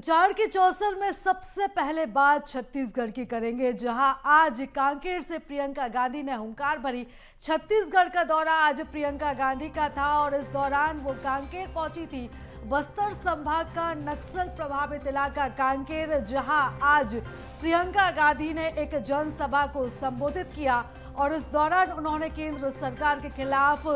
प्रचार की चौसर में सबसे पहले बात छत्तीसगढ़ की करेंगे, जहां आज कांकेर से प्रियंका गांधी ने हुंकार भरी। छत्तीसगढ़ का दौरा आज प्रियंका गांधी का था और इस दौरान वो कांकेर पहुंची थी। बस्तर संभाग का नक्सल प्रभावित इलाका कांकेर, जहां आज प्रियंका गांधी ने एक जनसभा को संबोधित किया और इस दौरान उन्होंने केंद्र सरकार के खिलाफ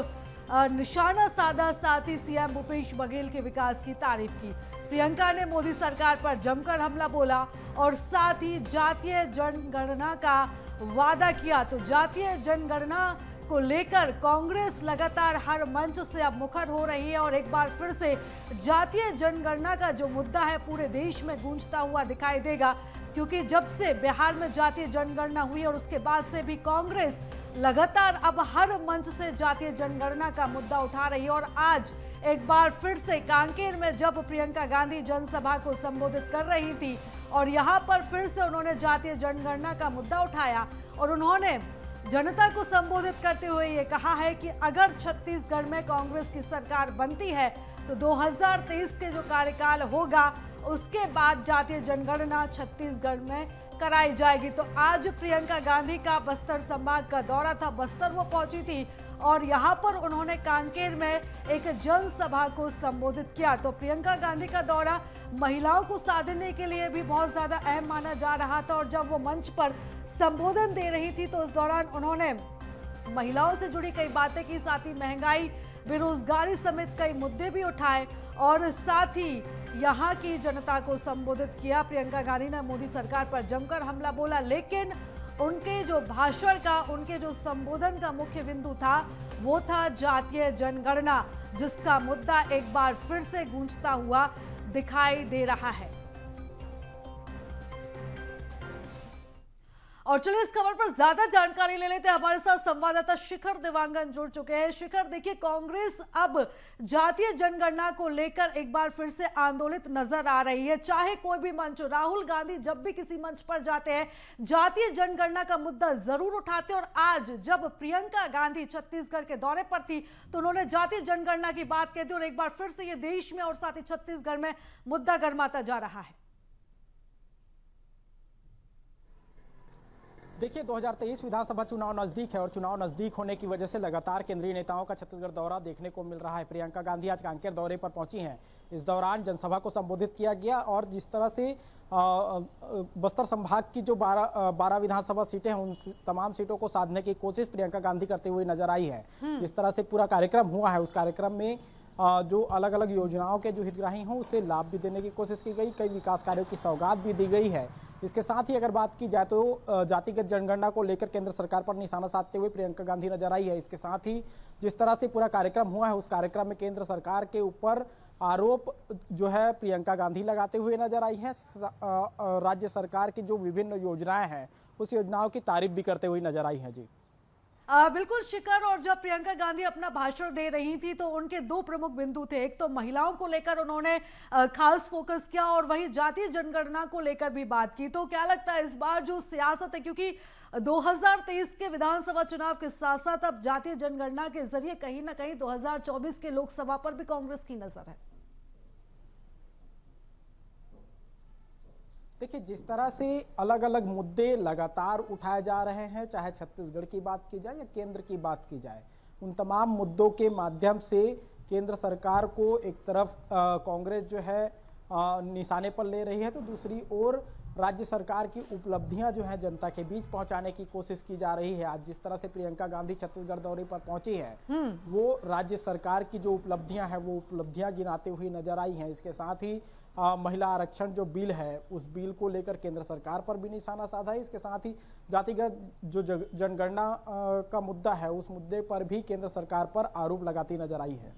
निशाना साधा, साथ ही सीएम भूपेश बघेल के विकास की तारीफ की। प्रियंका ने मोदी सरकार पर जमकर हमला बोला और साथ ही जातीय जनगणना का वादा किया। तो जातीय जनगणना को लेकर कांग्रेस लगातार हर मंच से अब मुखर हो रही है और एक बार फिर से जातीय जनगणना का जो मुद्दा है पूरे देश में गूंजता हुआ दिखाई देगा, क्योंकि जब से बिहार में जातीय जनगणना हुई और उसके बाद से भी कांग्रेस लगातार अब हर मंच से जातीय जनगणना का मुद्दा उठा रही है। और आज एक बार फिर से कांकेर में जब प्रियंका गांधी जनसभा को संबोधित कर रही थी और यहां पर फिर से उन्होंने जातीय जनगणना का मुद्दा उठाया और उन्होंने जनता को संबोधित करते हुए ये कहा है कि अगर छत्तीसगढ़ में कांग्रेस की सरकार बनती है तो 2023 के जो कार्यकाल होगा उसके बाद जातीय जनगणना छत्तीसगढ़ में कराई जाएगी। तो आज प्रियंका गांधी का बस्तर संभाग का दौरा था, बस्तर वो पहुंची थी और यहां पर उन्होंने कांकेर में एक जनसभा को संबोधित किया। तो प्रियंका गांधी का दौरा महिलाओं को साधने के लिए भी बहुत ज्यादा अहम माना जा रहा था और जब वो मंच पर संबोधन दे रही थी तो उस दौरान उन्होंने महिलाओं से जुड़ी कई बातें की, साथ ही महंगाई, बेरोजगारी समेत कई मुद्दे भी उठाए और साथ ही यहाँ की जनता को संबोधित किया। प्रियंका गांधी ने मोदी सरकार पर जमकर हमला बोला, लेकिन उनके जो भाषण का, उनके जो संबोधन का मुख्य बिंदु था वो था जातीय जनगणना, जिसका मुद्दा एक बार फिर से गूंजता हुआ दिखाई दे रहा है। और चलिए इस खबर पर ज्यादा जानकारी ले लेते हैं। हमारे साथ संवाददाता शिखर देवांगन जुड़ चुके हैं। शिखर, देखिए कांग्रेस अब जातीय जनगणना को लेकर एक बार फिर से आंदोलित नजर आ रही है, चाहे कोई भी मंच हो। राहुल गांधी जब भी किसी मंच पर जाते हैं जातीय जनगणना का मुद्दा जरूर उठाते हैं और आज जब प्रियंका गांधी छत्तीसगढ़ के दौरे पर थी तो उन्होंने जातीय जनगणना की बात कही थी और एक बार फिर से ये देश में और साथ ही छत्तीसगढ़ में मुद्दा गर्माता जा रहा है। देखिए 2023 विधानसभा चुनाव नजदीक है और चुनाव नजदीक होने की वजह से लगातार केंद्रीय नेताओं का छत्तीसगढ़ दौरा देखने को मिल रहा है। प्रियंका गांधी आज कांकेर दौरे पर पहुंची हैं। इस दौरान जनसभा को संबोधित किया गया और जिस तरह से बस्तर संभाग की जो 12 विधानसभा सीटें हैं उन तमाम सीटों को साधने की कोशिश प्रियंका गांधी करते हुए नजर आई है। जिस तरह से पूरा कार्यक्रम हुआ है उस कार्यक्रम में जो अलग अलग योजनाओं के जो हितग्राही हों उसे लाभ भी देने की कोशिश की गई, कई विकास कार्यों की सौगात भी दी गई है। इसके साथ ही अगर बात की जाए तो जातिगत जनगणना को लेकर केंद्र सरकार पर निशाना साधते हुए प्रियंका गांधी नजर आई है। इसके साथ ही जिस तरह से पूरा कार्यक्रम हुआ है उस कार्यक्रम में केंद्र सरकार के ऊपर आरोप जो है प्रियंका गांधी लगाते हुए नजर आई है। राज्य सरकार की जो विभिन्न योजनाएं हैं उस योजनाओं की तारीफ भी करते हुए नजर आई है। जी बिल्कुल शिखर, और जब प्रियंका गांधी अपना भाषण दे रही थी तो उनके दो प्रमुख बिंदु थे। एक तो महिलाओं को लेकर उन्होंने खास फोकस किया और वहीं जातीय जनगणना को लेकर भी बात की। तो क्या लगता है इस बार जो सियासत है, क्योंकि 2023 के विधानसभा चुनाव के साथ साथ अब जातीय जनगणना के जरिए कहीं ना कहीं 2024 के लोकसभा पर भी कांग्रेस की नजर है। देखिए जिस तरह से अलग अलग मुद्दे लगातार उठाए जा रहे हैं, चाहे छत्तीसगढ़ की बात की जाए या केंद्र की बात की जाए, उन तमाम मुद्दों के माध्यम से केंद्र सरकार को एक तरफ कांग्रेस जो है निशाने पर ले रही है तो दूसरी ओर राज्य सरकार की उपलब्धियां जो है जनता के बीच पहुंचाने की कोशिश की जा रही है। आज जिस तरह से प्रियंका गांधी छत्तीसगढ़ दौरे पर पहुंची है वो राज्य सरकार की जो उपलब्धियां हैं वो उपलब्धियां गिनाते हुए नजर आई हैं। इसके साथ ही महिला आरक्षण जो बिल है उस बिल को लेकर केंद्र सरकार पर भी निशाना साधा है। इसके साथ ही जातिगत जो जनगणना का मुद्दा है उस मुद्दे पर भी केंद्र सरकार पर आरोप लगाती नजर आई है।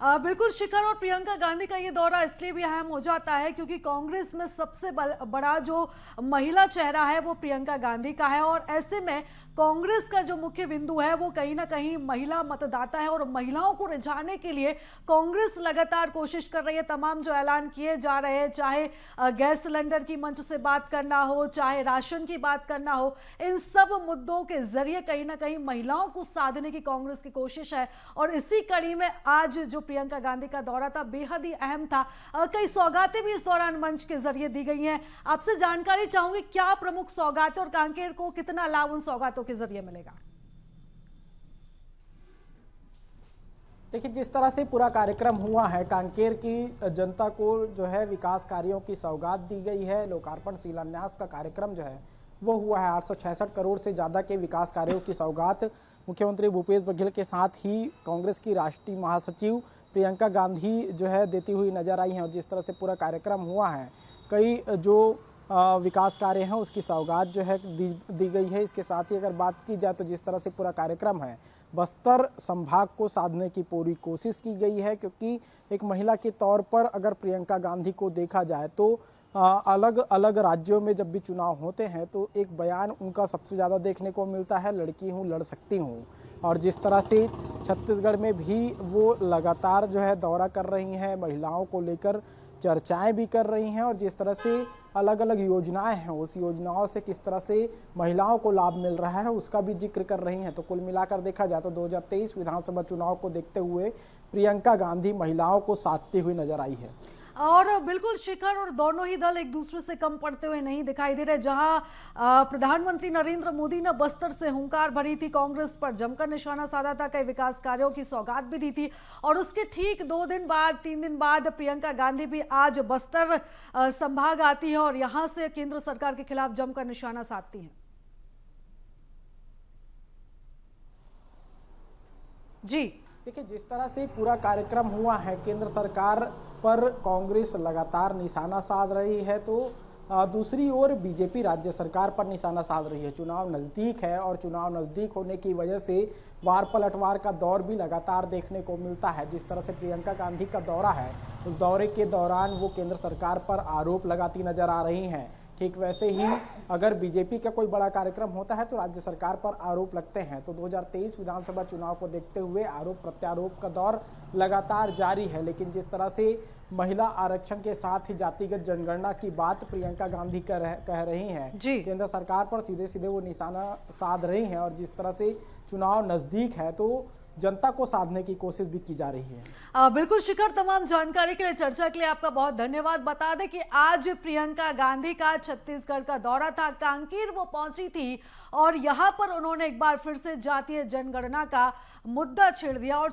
बिल्कुल शिखर, और प्रियंका गांधी का ये दौरा इसलिए भी अहम हो जाता है क्योंकि कांग्रेस में सबसे बड़ा जो महिला चेहरा है वो प्रियंका गांधी का है और ऐसे में कांग्रेस का जो मुख्य बिंदु है वो कहीं ना कहीं महिला मतदाता है और महिलाओं को रिझाने के लिए कांग्रेस लगातार कोशिश कर रही है। तमाम जो ऐलान किए जा रहे हैं, चाहे गैस सिलेंडर की मंच से बात करना हो, चाहे राशन की बात करना हो, इन सब मुद्दों के जरिए कहीं ना कहीं महिलाओं को साधने की कांग्रेस की कोशिश है। और इसी कड़ी में आज जो प्रियंका गांधी का दौरा था बेहद ही अहम था। कई सौगातें भी इस दौरान मंच के जरिए दी गई हैं। आपसे जानकारी चाहूंगी, क्या प्रमुख सौगातें और कांकेर को कितना लाभ उन सौगातों के जरिए मिलेगा? देखिए, जिस तरह से पूरा कार्यक्रम हुआ है, कांकेर की जनता को जो है विकास कार्यों की सौगात दी गई है। लोकार्पण शिलान्यास का कार्यक्रम जो है वो हुआ है। 866 करोड़ से ज़्यादा के विकास कार्यों की सौगात मुख्यमंत्री भूपेश बघेल के साथ ही कांग्रेस की राष्ट्रीय महासचिव प्रियंका गांधी जो है देती हुई नजर आई हैं। और जिस तरह से पूरा कार्यक्रम हुआ है, कई जो विकास कार्य हैं उसकी सौगात जो है दी गई है। इसके साथ ही अगर बात की जाए तो जिस तरह से पूरा कार्यक्रम है, बस्तर संभाग को साधने की पूरी कोशिश की गई है, क्योंकि एक महिला के तौर पर अगर प्रियंका गांधी को देखा जाए तो अलग अलग राज्यों में जब भी चुनाव होते हैं तो एक बयान उनका सबसे ज़्यादा देखने को मिलता है, लड़की हूँ लड़ सकती हूँ। और जिस तरह से छत्तीसगढ़ में भी वो लगातार जो है दौरा कर रही हैं, महिलाओं को लेकर चर्चाएं भी कर रही हैं, और जिस तरह से अलग अलग योजनाएं हैं उस योजनाओं से किस तरह से महिलाओं को लाभ मिल रहा है उसका भी जिक्र कर रही हैं। तो कुल मिलाकर देखा जाए तो 2023 विधानसभा चुनाव को देखते हुए प्रियंका गांधी महिलाओं को साधती हुई नजर आई है। और बिल्कुल शिखर, और दोनों ही दल एक दूसरे से कम पड़ते हुए नहीं दिखाई दे रहे। जहां प्रधानमंत्री नरेंद्र मोदी ने बस्तर से हुंकार भरी थी, कांग्रेस पर जमकर निशाना साधा था, कई विकास कार्यों की सौगात भी दी थी, और उसके ठीक 3 दिन बाद प्रियंका गांधी भी आज बस्तर संभाग आती है और यहां से केंद्र सरकार के खिलाफ जमकर निशाना साधती है। जी देखिए, जिस तरह से पूरा कार्यक्रम हुआ है, केंद्र सरकार पर कांग्रेस लगातार निशाना साध रही है, तो दूसरी ओर बीजेपी राज्य सरकार पर निशाना साध रही है। चुनाव नज़दीक है और चुनाव नज़दीक होने की वजह से वार पलटवार का दौर भी लगातार देखने को मिलता है। जिस तरह से प्रियंका गांधी का दौरा है, उस दौरे के दौरान वो केंद्र सरकार पर आरोप लगाती नजर आ रही हैं। ठीक वैसे ही अगर बीजेपी का कोई बड़ा कार्यक्रम होता है तो राज्य सरकार पर आरोप लगते हैं। तो 2023 विधानसभा चुनाव को देखते हुए आरोप प्रत्यारोप का दौर लगातार जारी है। लेकिन जिस तरह से महिला आरक्षण के साथ ही जातिगत जनगणना की बात प्रियंका गांधी कह रही हैं, केंद्र सरकार पर सीधे सीधे वो निशाना साध रही हैं, और जिस तरह से चुनाव नजदीक है तो जनता को साधने की कोशिश भी की जा रही है। बिल्कुल शिखर, तमाम जानकारी के लिए, चर्चा के लिए आपका बहुत धन्यवाद। बता दें कि आज प्रियंका गांधी का छत्तीसगढ़ का दौरा था, कांकेर वो पहुंची थी और यहां पर उन्होंने एक बार फिर से जातीय जनगणना का मुद्दा छेड़ दिया और